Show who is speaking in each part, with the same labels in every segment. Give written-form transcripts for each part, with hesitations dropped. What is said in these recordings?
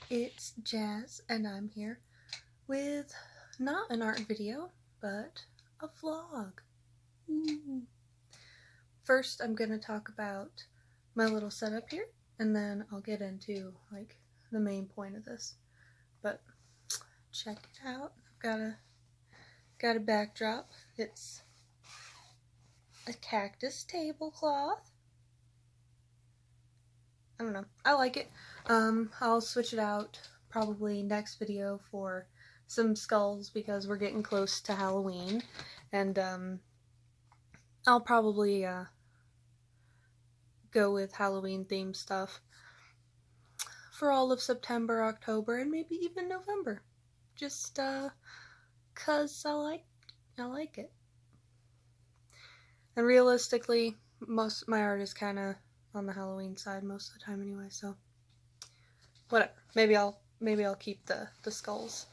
Speaker 1: It's Jazz, and I'm here with not an art video, but a vlog. First, I'm going to talk about my little setup here, and then I'll get into, the main point of this. But check it out. I've got a backdrop. It's a cactus tablecloth. I don't know. I like it. I'll switch it out probably next video for some skulls because we're getting close to Halloween, and I'll probably go with Halloween themed stuff for all of September, October, and maybe even November. Just 'cause I like it. And realistically, most of my art is kind of on the Halloween side most of the time anyway, so whatever. Maybe I'll keep the skulls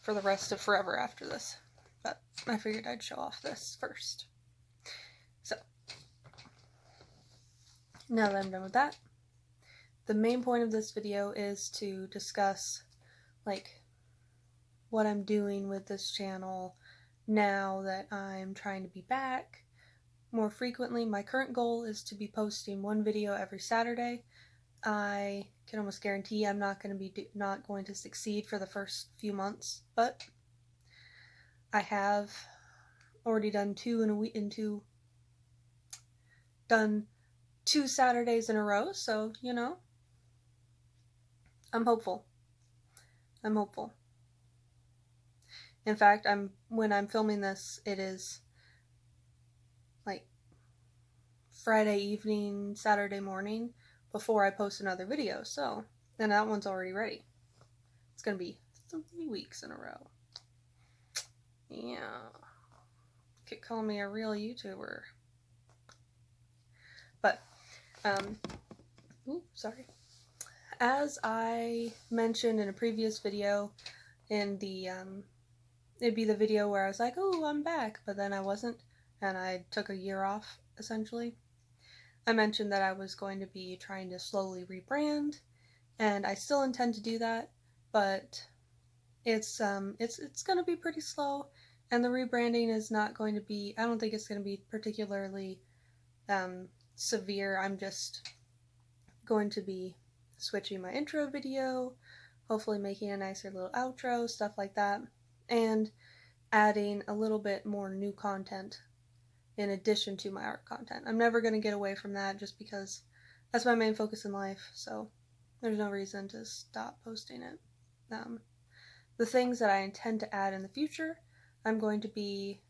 Speaker 1: for the rest of forever after this. But I figured I'd show off this first. So now that I'm done with that, the main point of this video is to discuss what I'm doing with this channel now that I'm trying to be back more frequently. My current goal is to be posting one video every Saturday. I can almost guarantee I'm not going to succeed for the first few months, but I have already done two Saturdays in a row, so I'm hopeful. In fact, when I'm filming this, it is Friday evening, Saturday morning before I post another video, so then that one's already ready. It's gonna be 3 weeks in a row. Yeah. Could call me a real YouTuber. But, sorry. As I mentioned in a previous video, in the, it'd be the video where I was like, oh, I'm back, but then I wasn't, and I took a year off, essentially. I mentioned that I was going to be trying to slowly rebrand, and I still intend to do that, but it's going to be pretty slow, and the rebranding is not going to be, I don't think it's going to be particularly severe. I'm just going to be switching my intro video, hopefully making a nicer little outro, stuff like that, and adding a little bit more new content in addition to my art content. I'm never going to get away from that just because that's my main focus in life, so there's no reason to stop posting it. The things that I intend to add in the future, I'm going to be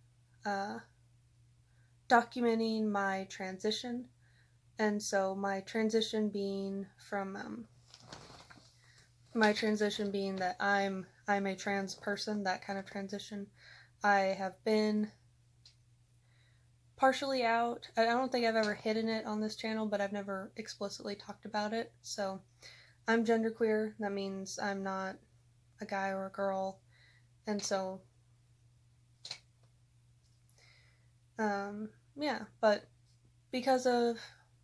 Speaker 1: documenting my transition, and so my transition being that I'm a trans person, that kind of transition. I have been partially out. I don't think I've ever hidden it on this channel, but I've never explicitly talked about it. So I'm genderqueer. That means I'm not a guy or a girl. And so, yeah, but because of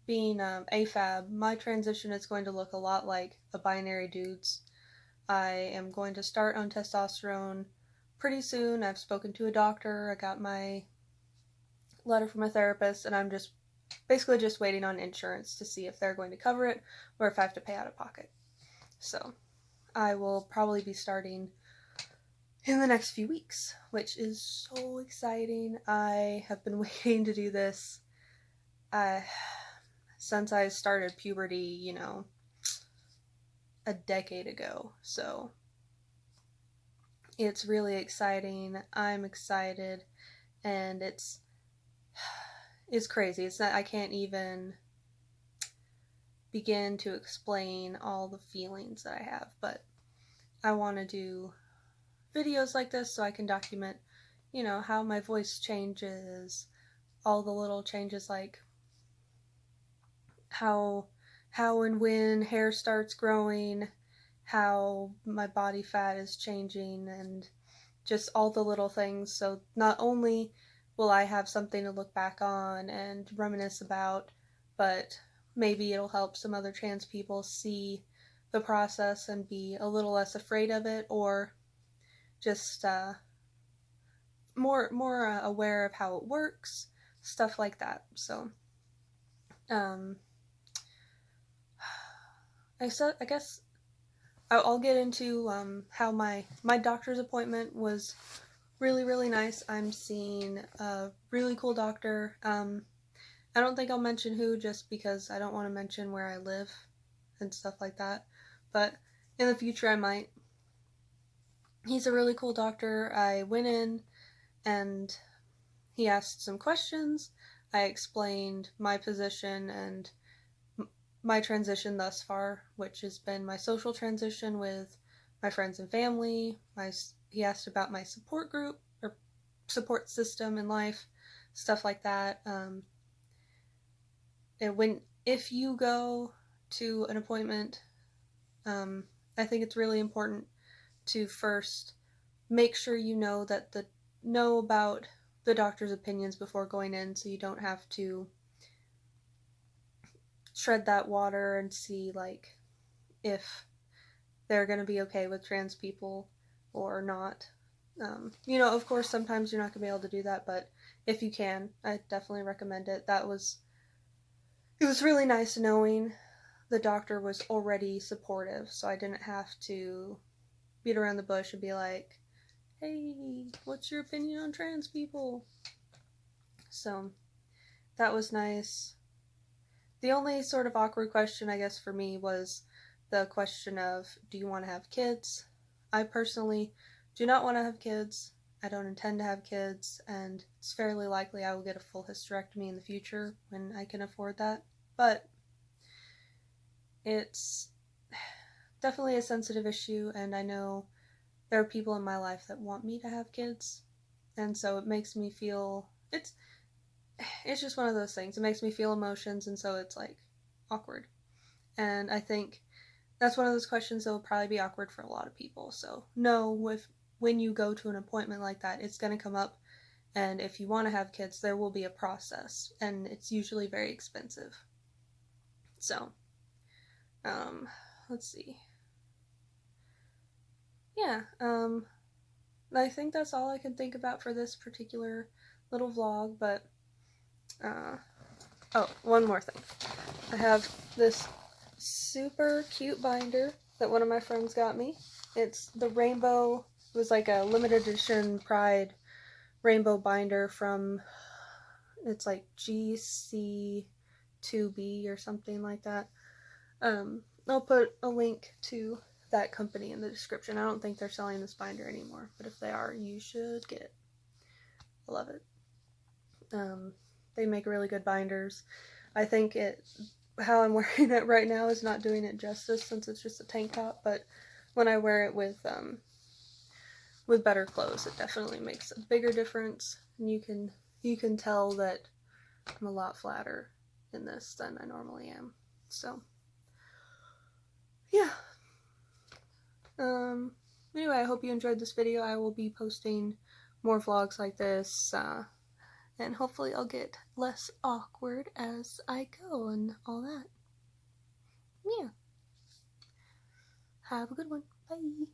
Speaker 1: being AFAB, my transition is going to look a lot like a binary dude's. I am going to start on testosterone pretty soon. I've spoken to a doctor. I got my letter from a therapist, and I'm just basically just waiting on insurance to see if they're going to cover it or if I have to pay out of pocket. So I will probably be starting in the next few weeks, which is so exciting. I have been waiting to do this since I started puberty, a decade ago. So it's really exciting. I'm excited, and it's crazy. It's not, I can't even begin to explain all the feelings that I have, but I want to do videos like this so I can document, how my voice changes, all the little changes, like how and when hair starts growing, how my body fat is changing, and just all the little things. So not only will I have something to look back on and reminisce about, but maybe it'll help some other trans people see the process and be a little less afraid of it, or just more aware of how it works, stuff like that. So I guess I'll get into how my doctor's appointment was really nice. I'm seeing a really cool doctor. I don't think I'll mention who, just because I don't want to mention where I live and stuff like that, but in the future I might. He's a really cool doctor. I went in and he asked some questions. I explained my position and my transition thus far, which has been my social transition with my friends and family. He asked about my support group or support system in life, stuff like that. If you go to an appointment, I think it's really important to first make sure you know about the doctor's opinions before going in, so you don't have to tread that water and see like if they're going to be okay with trans people or not. Of course sometimes you're not going to be able to do that, but if you can, I definitely recommend it. It was really nice knowing the doctor was already supportive, so I didn't have to beat around the bush and be like, hey, what's your opinion on trans people? So that was nice. The only sort of awkward question, I guess, for me was the question of, do you want to have kids? I personally do not want to have kids. I don't intend to have kids, and it's fairly likely I will get a full hysterectomy in the future when I can afford that. But it's definitely a sensitive issue, and I know there are people in my life that want me to have kids, and so it makes me feel, it's just one of those things. It makes me feel emotions, and so it's like awkward. And I think that's one of those questions that will probably be awkward for a lot of people. So when you go to an appointment like that, it's going to come up, and if you want to have kids, there will be a process, and it's usually very expensive. So, let's see. Yeah, I think that's all I can think about for this particular little vlog, but, oh, one more thing. I have this super cute binder that one of my friends got me. It's the rainbow, it was like a limited edition Pride rainbow binder from, it's like GC2B or something like that. I'll put a link to that company in the description. I don't think they're selling this binder anymore, but if they are, you should get it. I love it. They make really good binders. I think how I'm wearing it right now is not doing it justice, since it's just a tank top, but when I wear it with better clothes, it definitely makes a bigger difference, and you can tell that I'm a lot flatter in this than I normally am. So yeah. Anyway, I hope you enjoyed this video. I will be posting more vlogs like this, and hopefully I'll get less awkward as I go and all that. Yeah. Have a good one. Bye.